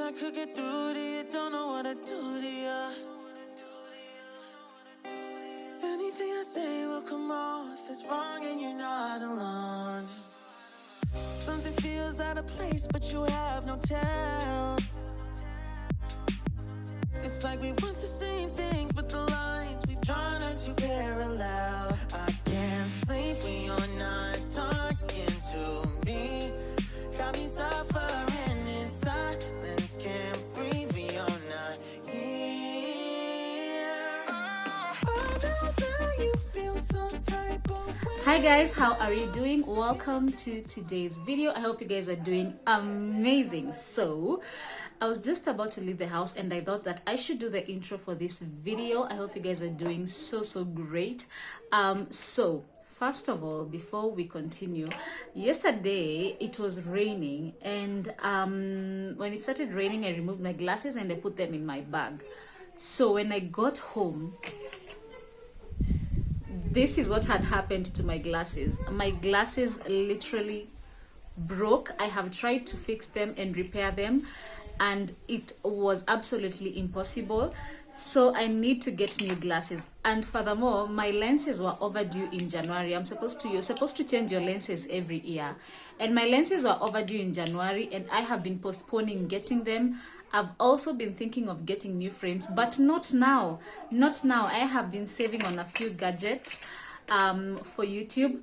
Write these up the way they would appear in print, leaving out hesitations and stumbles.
I could get through to you, don't know what I do to you. Anything I say will come off as wrong and you're not alone. Something feels out of place, but you have no tell. It's like we want the same things, but the lines we've drawn are too parallel. I can't sleep when you're not talking to me. Got me suffering in silence, can't breathe when you're not here. Oh, you feel some type of way. Hi guys, how are you doing? Welcome to today's video. I hope you guys are doing amazing. So I was just about to leave the house and I thought that I should do the intro for this video. I hope you guys are doing so great. So first of all, before we continue, yesterday it was raining and when it started raining, I removed my glasses and I put them in my bag. So when I got home, this is what had happened to my glasses. My glasses literally broke. I have tried to fix them and repair them and it was absolutely impossible. So I need to get new glasses. And furthermore, my lenses were overdue in January. You're supposed to change your lenses every year. And my lenses were overdue in January and I have been postponing getting them. I've also been thinking of getting new frames, but not now. Not now. I have been saving on a few gadgets for YouTube.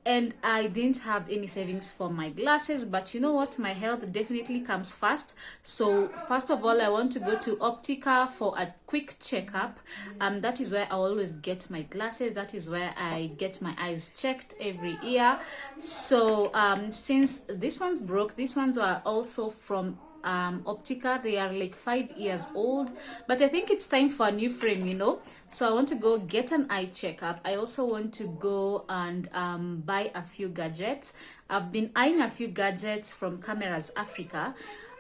And I didn't have any savings for my glasses, but you know what, my health definitely comes first. So first of all, I want to go to Optica for a quick checkup. That is where I always get my glasses. That is where I get my eyes checked every year. So since this one's broke, these ones are also from Optica. They are like 5 years old, but I think it's time for a new frame, you know. So I want to go get an eye checkup. I also want to go and buy a few gadgets. I've been eyeing a few gadgets from Cameras Africa,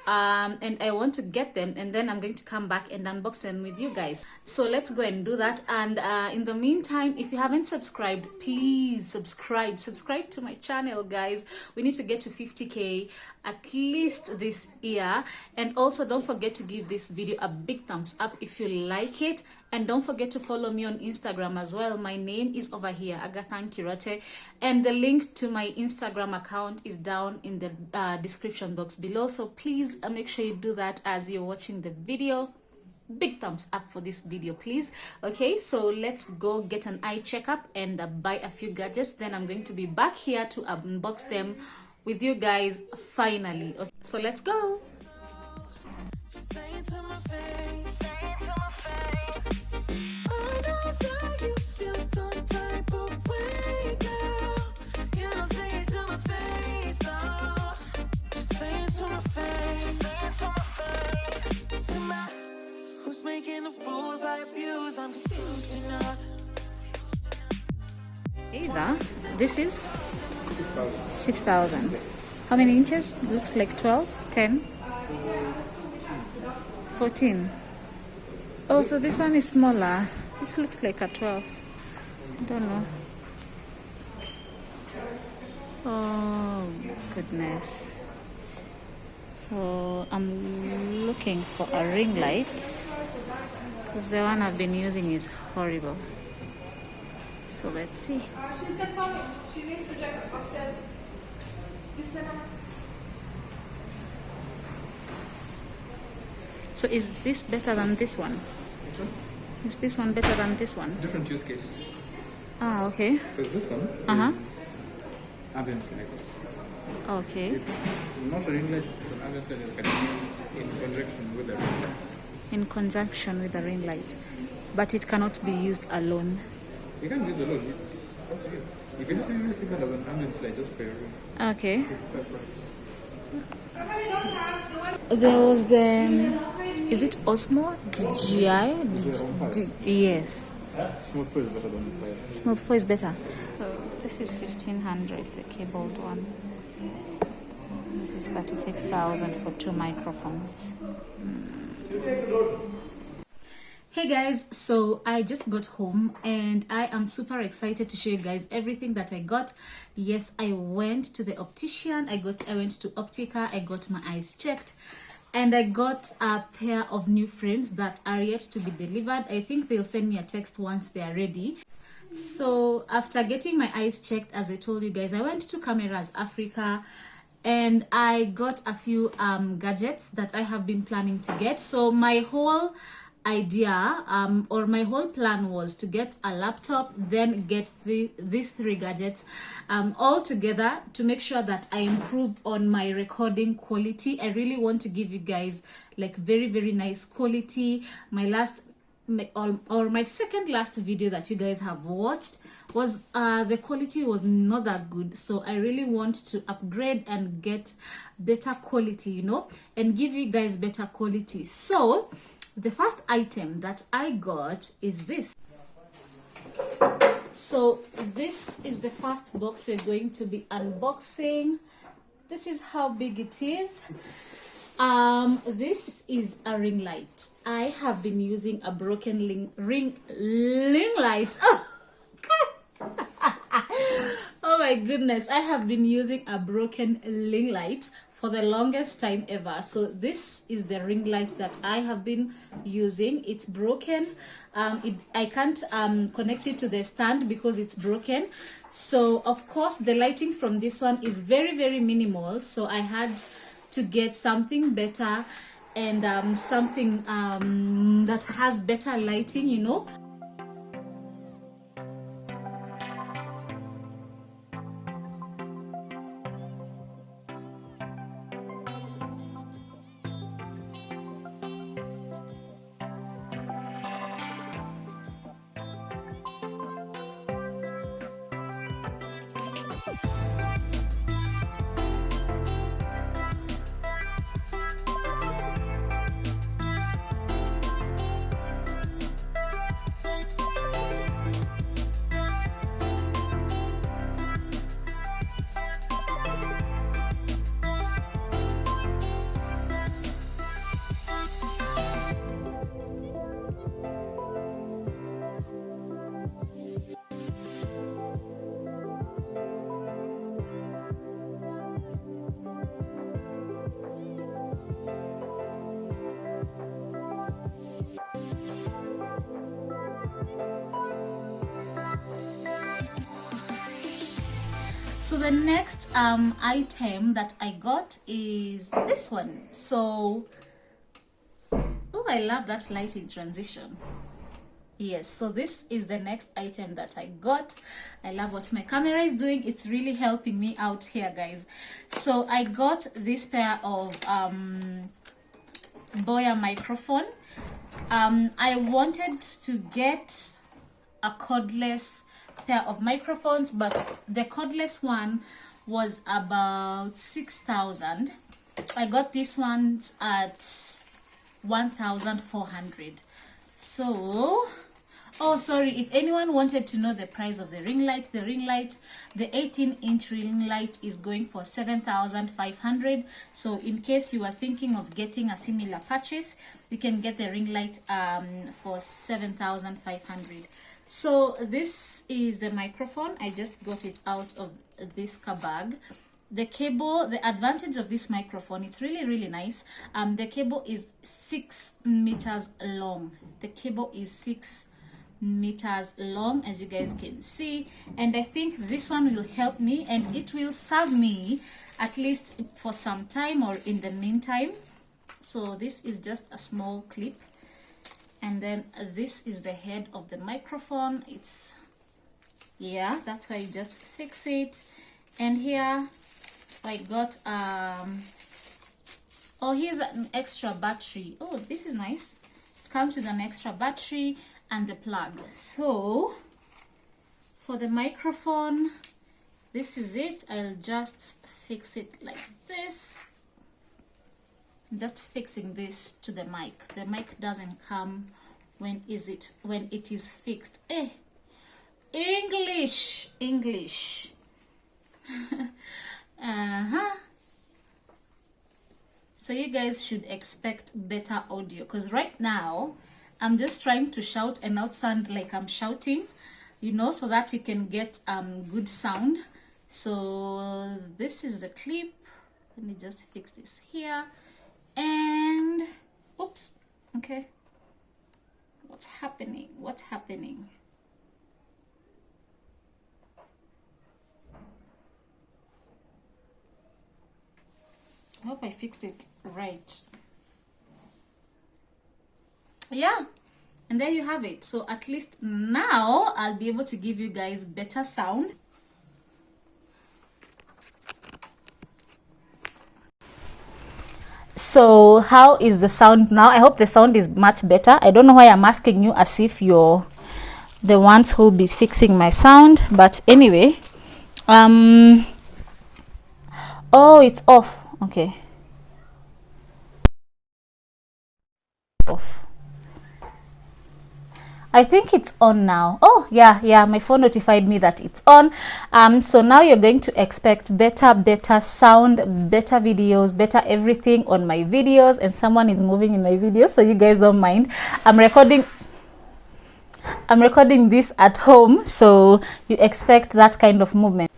and I want to get them, and then I'm going to come back and unbox them with you guys. So let's go and do that. And in the meantime, if you haven't subscribed, please subscribe to my channel, guys. We need to get to 50k at least this year. And also don't forget to give this video a big thumbs up if you like it, and don't forget to follow me on Instagram as well. My name is over here, Agatha Kirote, and the link to my Instagram account is down in the description box below. So please make sure you do that as you're watching the video. Big thumbs up for this video, please. Okay, so let's go get an eye checkup and buy a few gadgets. Then I'm going to be back here to unbox them with you guys finally. Okay, so let's go. Who's making the rules I abuse? I'm confused enough. Either this is 6,000. How many inches? Looks like 12, 10, 14. Oh, so this one is smaller. This looks like a 12. I don't know. Oh goodness. So I'm looking for a ring light because the one I've been using is horrible. So let's see. She's got Tommy. She needs to check upstairs. So is this better than this one? Which one? Is this one better than this one? Different use case. Ah, okay. Because this one is ambient lights. Okay. It's not a ring light, it's an ambient light that can be used in conjunction with a ring light. In conjunction with a ring light. But it cannot be used alone. You can use it alone, it's up to you. You can just use it as an ambient light just for your room. Okay. So it's quite bright. There was the, is it Osmo? Yes. Smooth fur is better than fire. Smooth 4 is better. So this is 1,500, the cabled one. This is 36,000 for 2 microphones. Hey guys, so I just got home and I am super excited to show you guys everything that I got. Yes, I went to the optician. I went to Optica. I got my eyes checked. And I got a pair of new frames that are yet to be delivered. I think they'll send me a text once they are ready. So after getting my eyes checked, as I told you guys, I went to Cameras Africa and I got a few gadgets that I have been planning to get. So my whole idea or my whole plan was to get a laptop, then get these three gadgets all together to make sure that I improve on my recording quality. I really want to give you guys like very, very nice quality. My second last video that you guys have watched was the quality was not that good, so I really want to upgrade and get better quality, you know, and give you guys better quality. So the first item that I got is this. So this is the first box we're going to be unboxing. This is how big it is. This is a ring light. I have been using a broken ring light. Oh, oh my goodness, I have been using a broken ring light for the longest time ever. So this is the ring light that I have been using. It's broken. I can't connect it to the stand because it's broken. So of course the lighting from this one is very, very minimal. So I had to get something better and something that has better lighting, you know. So the next item that I got is this one. So, oh, I love that lighting transition. Yes, so this is the next item that I got. I love what my camera is doing. It's really helping me out here, guys. So I got this pair of Boya microphone. I wanted to get a cordless pair of microphones, but the cordless one was about 6,000. I got this ones at 1,400. So, oh sorry, if anyone wanted to know the price of the ring light, the 18-inch ring light is going for 7,500. So in case you are thinking of getting a similar purchase, you can get the ring light for 7,500. So this is the microphone. I just got it out of this bag. The cable, the advantage of this microphone, it's really, really nice. The cable is 6 meters long. The cable is 6 meters long, as you guys can see, and I think this one will help me and it will serve me at least for some time or in the meantime. So this is just a small clip, and then this is the head of the microphone. It's, yeah, that's why you just fix it. And here I got oh, here's an extra battery. Oh, this is nice. It comes with an extra battery and the plug. So for the microphone, this is it. I'll just fix it like this. I'm just fixing this to the mic. The mic doesn't come when it is fixed. English. So you guys should expect better audio, because right now I'm just trying to shout and not sound like I'm shouting, you know, so that you can get good sound. So this is the clip. Let me just fix this here. And oops, okay, what's happening? I hope I fixed it right. Yeah, and there you have it. So at least now I'll be able to give you guys better sound. So how is the sound now? I hope the sound is much better. I don't know why I'm asking you as if you're the ones who'll be fixing my sound, but anyway, oh, it's off. Okay, off. I think it's on now. Oh yeah, my phone notified me that it's on. So now you're going to expect better sound, better videos, better everything on my videos. And someone is moving in my videos, so you guys don't mind. I'm recording this at home, so you expect that kind of movement.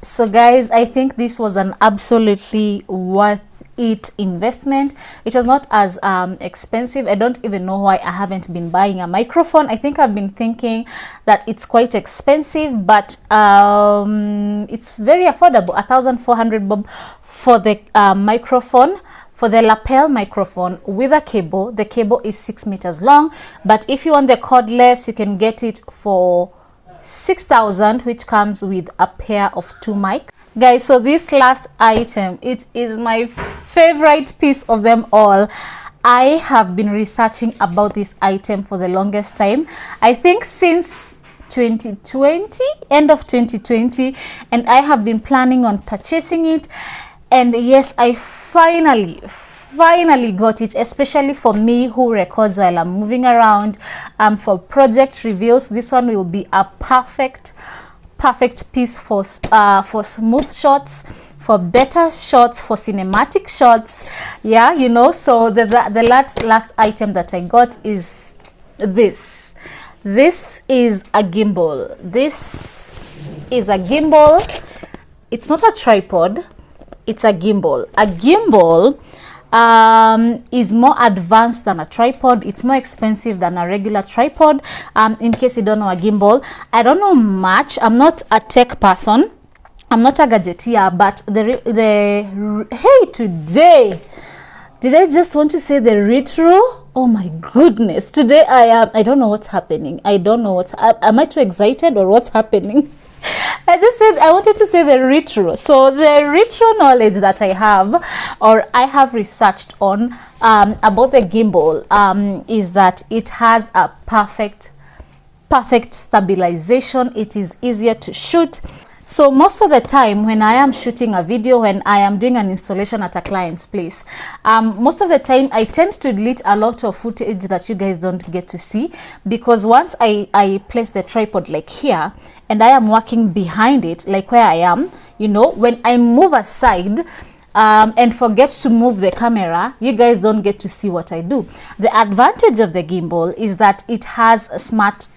So guys, I think this was an absolutely worth it investment. It was not as expensive. I don't even know why I haven't been buying a microphone. I think I've been thinking that it's quite expensive, but it's very affordable. 1,400 bob for the microphone, for the lapel microphone with a cable. The cable is 6 meters long, but if you want the cordless, you can get it for 6,000, which comes with a pair of 2 mics. Guys, so this last item, it is my favorite piece of them all. I have been researching about this item for the longest time. I think since 2020, end of 2020, and I have been planning on purchasing it. And yes, I finally got it, especially for me who records while I'm moving around. For project reveals, this one will be a perfect piece for smooth shots, for better shots, for cinematic shots. Yeah, you know. So the last item that I got is this. This is a gimbal. This is a gimbal. It's not a tripod, it's a gimbal. A gimbal is more advanced than a tripod. It's more expensive than a regular tripod. In case you don't know a gimbal, I don't know much. I'm not a tech person, I'm not a gadgeteer, but hey, today, did I just want to say the retro? Oh my goodness, today I don't know what's happening. I don't know am I too excited or what's happening? I just said I wanted to say the retro. So the retro knowledge that I have, or I have researched on about the gimbal, is that it has a perfect stabilization. It is easier to shoot. So most of the time when I am shooting a video, when I am doing an installation at a client's place, most of the time I tend to delete a lot of footage that you guys don't get to see, because once I place the tripod like here and I am working behind it, like where I am, you know, when I move aside and forget to move the camera, you guys don't get to see what I do. The advantage of the gimbal is that it has a smart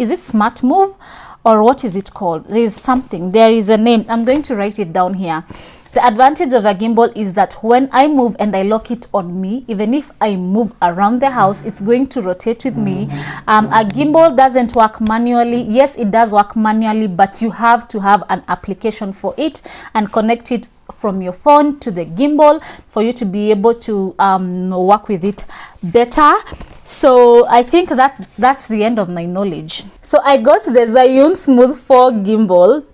move, or what is it called? There is a name. I'm going to write it down here. The advantage of a gimbal is that when I move and I lock it on me, even if I move around the house, it's going to rotate with me. A gimbal doesn't work manually. Yes, it does work manually, but you have to have an application for it and connect it from your phone to the gimbal for you to be able to work with it better. So I think that's the end of my knowledge. So I got the Zhiyun Smooth 4 gimbal,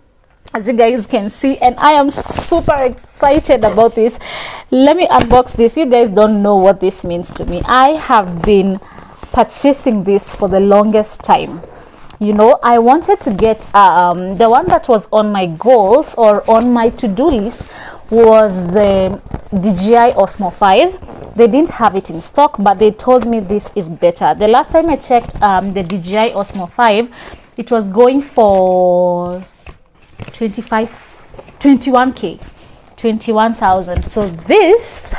as you guys can see, and I am super excited about this. Let me unbox this. You guys don't know what this means to me. I have been purchasing this for the longest time. You know, I wanted to get the one that was on my goals or on my to-do list was the DJI Osmo 5. They didn't have it in stock, but they told me this is better. The last time I checked the DJI Osmo 5, it was going for 21k, 21,000. So this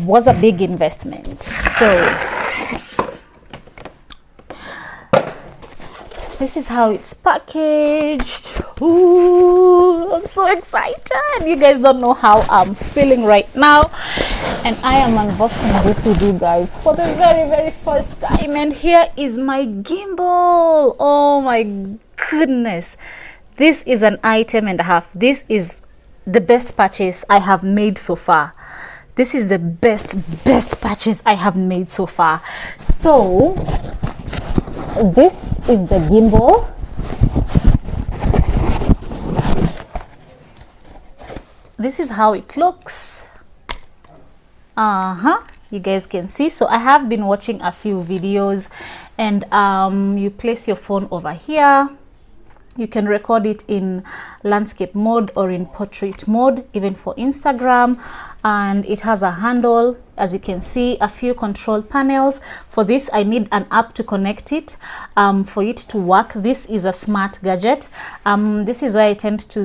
was a big investment. So this is how it's packaged. Ooh, I'm so excited. You guys don't know how I'm feeling right now. and I am unboxing this with you guys for the very first time. And here is my gimbal. Oh my goodness, this is an item and a half. This is the best purchase I have made so far. This is the best purchase I have made so far. So this is the gimbal. This is how it looks. You guys can see. So I have been watching a few videos, and you place your phone over here. You can record it in landscape mode or in portrait mode, even for Instagram. And it has a handle, as you can see, a few control panels. For this, I need an app to connect it for it to work. This is a smart gadget. This is where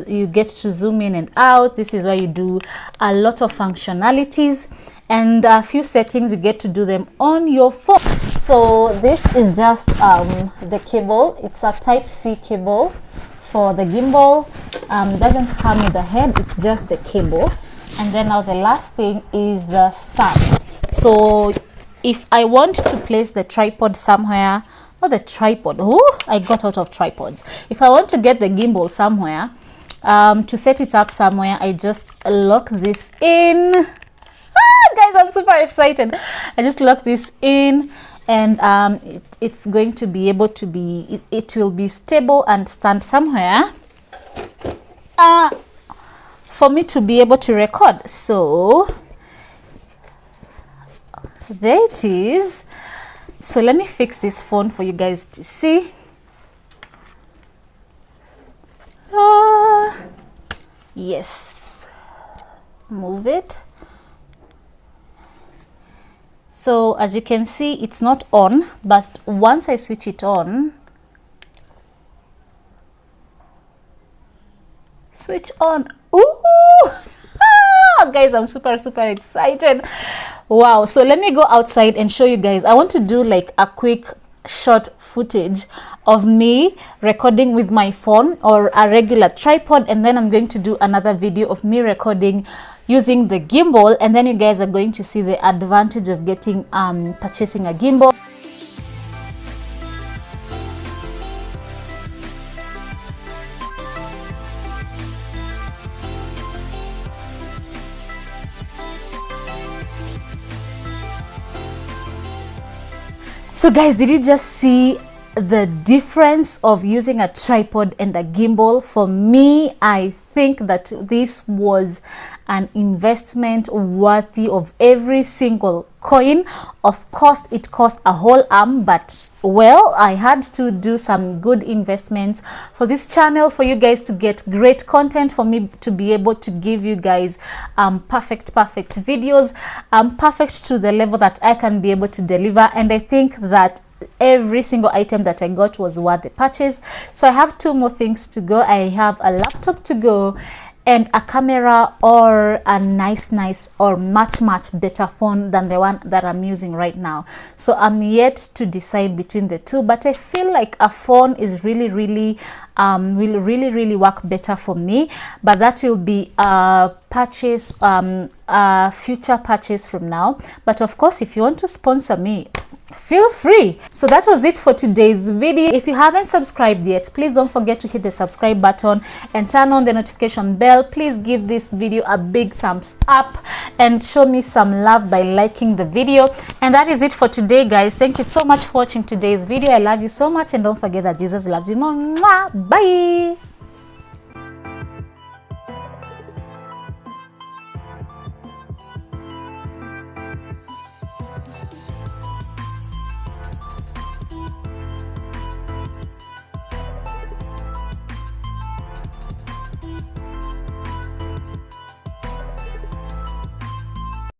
you get to zoom in and out. This is where you do a lot of functionalities, and a few settings you get to do them on your phone. So this is just the cable. It's a Type-C cable for the gimbal. Doesn't come with the head, it's just the cable. And then now the last thing is the stand. So if I want to place the tripod somewhere, not the tripod, I got out of tripods. If I want to get the gimbal somewhere, to set it up somewhere, I just lock this in. Guys, I'm super excited. I just lock this in, and it's going to be able to be, it will be stable and stand somewhere for me to be able to record. So there it is. So let me fix this phone for you guys to see. Yes, move it. So as you can see, it's not on, but once I switch it on, switch on. Ooh! Guys, I'm super excited. Wow. So let me go outside and show you guys. I want to do like a quick short footage of me recording with my phone or a regular tripod, and then I'm going to do another video of me recording using the gimbal, and then you guys are going to see the advantage of getting purchasing a gimbal. So guys, did you just see the difference of using a tripod and a gimbal? For me, I think that this was an investment worthy of every single coin. Of course, it cost a whole arm, but well, I had to do some good investments for this channel, for you guys to get great content, for me to be able to give you guys perfect videos, perfect to the level that I can be able to deliver. And I think that every single item that I got was worth the purchase. So I have two more things to go. I have a laptop to go, and a camera, or a nice or much better phone than the one that I'm using right now. So I'm yet to decide between the two, but I feel like a phone is really will really work better for me. But that will be a purchase, a future purchase from now. But of course, if you want to sponsor me, feel free. So that was it for today's video. If you haven't subscribed yet, please don't forget to hit the subscribe button and turn on the notification bell. Please give this video a big thumbs up and show me some love by liking the video. And that is it for today, guys. Thank you so much for watching today's video. I love you so much, and don't forget that Jesus loves you more. Mwah! Bye.